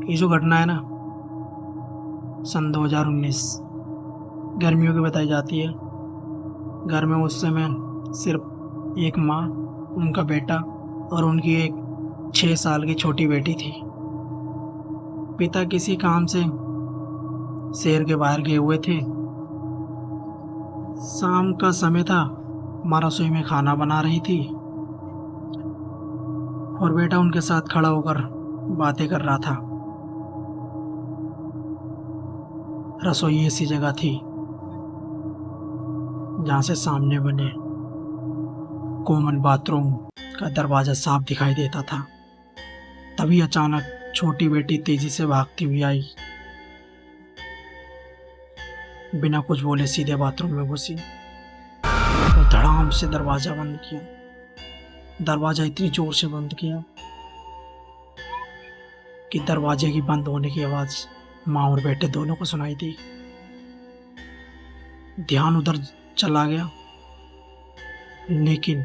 ये जो घटना है ना, सन 2019 गर्मियों की बताई जाती है। घर में उस समय सिर्फ एक माँ, उनका बेटा और उनकी एक 6 साल की छोटी बेटी थी। पिता किसी काम से शहर के बाहर गए हुए थे। शाम का समय था। माँ रसोई में खाना बना रही थी और बेटा उनके साथ खड़ा होकर बातें कर रहा था। रसोई ऐसी जगह थी जहाँ से सामने बने कॉमन बाथरूम का दरवाजा साफ दिखाई देता था। तभी अचानक छोटी बेटी तेजी से भागती हुई आई। बिना कुछ बोले सीधे बाथरूम में घुसी और धड़ाम से दरवाजा बंद किया। दरवाजा इतनी जोर से बंद किया कि दरवाजे की बंद होने की आवाज माँ और बेटे दोनों को सुनाई दी। ध्यान उधर चला गया, लेकिन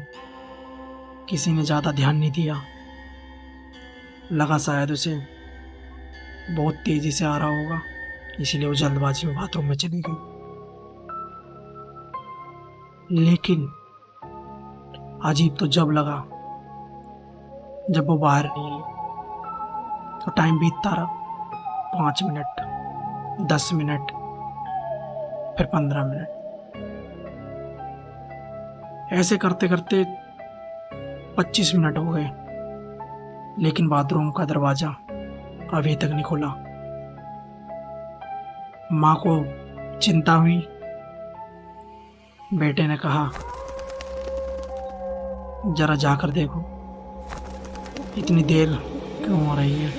किसी ने ज्यादा ध्यान नहीं दिया। लगा शायद उसे बहुत तेजी से आ रहा होगा, इसलिए वो जल्दबाजी में बाथरूम में चली गई। लेकिन अजीब तो जब लगा जब वो बाहर नहीं आई। तो टाइम बीतता रहा, 5 मिनट, 10 मिनट, फिर 15 मिनट। ऐसे करते करते 25 मिनट हो गए, लेकिन बाथरूम का दरवाजा अभी तक नहीं खुला। माँ को चिंता हुई। बेटे ने कहा, जरा जाकर देखो इतनी देर क्यों हो रही है।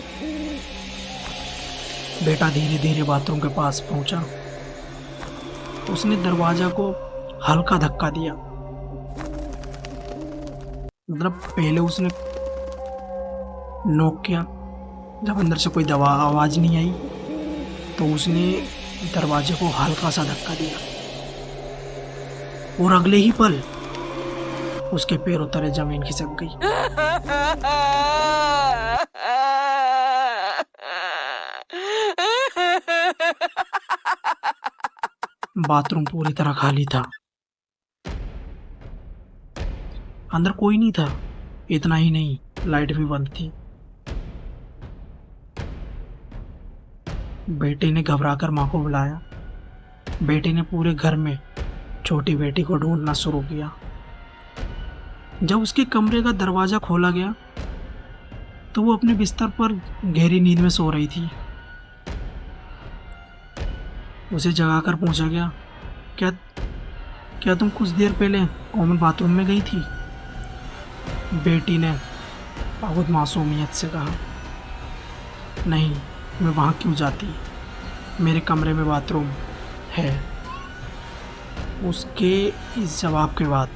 बेटा धीरे धीरे बाथरूम के पास पहुंचा। उसने दरवाजा को हल्का धक्का दिया। मतलब पहले उसने नॉक किया। जब अंदर से कोई दवा आवाज नहीं आई तो उसने दरवाजे को हल्का सा धक्का दिया और अगले ही पल उसके पैरों तले जमीन खिसक गई। बाथरूम पूरी तरह खाली था। अंदर कोई नहीं था। इतना ही नहीं, लाइट भी बंद थी। बेटे ने घबराकर माँ को बुलाया। बेटे ने पूरे घर में छोटी बेटी को ढूंढना शुरू किया। जब उसके कमरे का दरवाजा खोला गया तो वो अपने बिस्तर पर गहरी नींद में सो रही थी। उसे जगाकर पूछा गया, क्या क्या तुम कुछ देर पहले कॉमन बाथरूम में गई थी? बेटी ने बहुत मासूमियत से कहा, नहीं, मैं वहाँ क्यों जाती, मेरे कमरे में बाथरूम है। उसके इस जवाब के बाद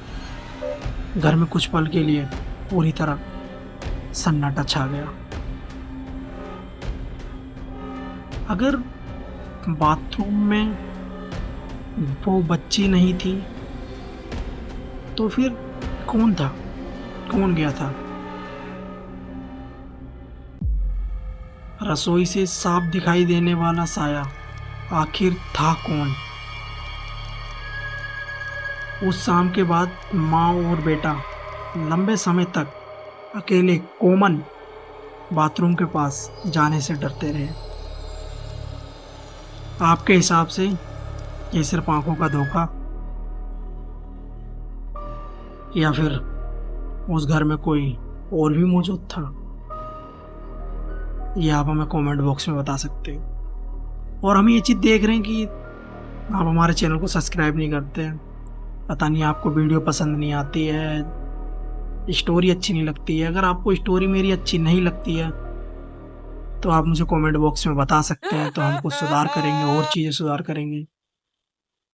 घर में कुछ पल के लिए पूरी तरह सन्नाटा छा गया। अगर बाथरूम में वो बच्ची नहीं थी तो फिर कौन था? कौन गया था? रसोई से साफ दिखाई देने वाला साया आखिर था कौन? उस शाम के बाद माँ और बेटा लंबे समय तक अकेले कॉमन बाथरूम के पास जाने से डरते रहे। आपके हिसाब से ये सिर्फ आंखों का धोखा, या फिर उस घर में कोई और भी मौजूद था? ये आप हमें कमेंट बॉक्स में बता सकते हो। और हम ये चीज़ देख रहे हैं कि आप हमारे चैनल को सब्सक्राइब नहीं करते हैं। पता नहीं आपको वीडियो पसंद नहीं आती है, स्टोरी अच्छी नहीं लगती है। अगर आपको स्टोरी मेरी अच्छी नहीं लगती है तो आप मुझे कमेंट बॉक्स में बता सकते हैं, तो हम कुछ सुधार करेंगे और चीज़ें सुधार करेंगे।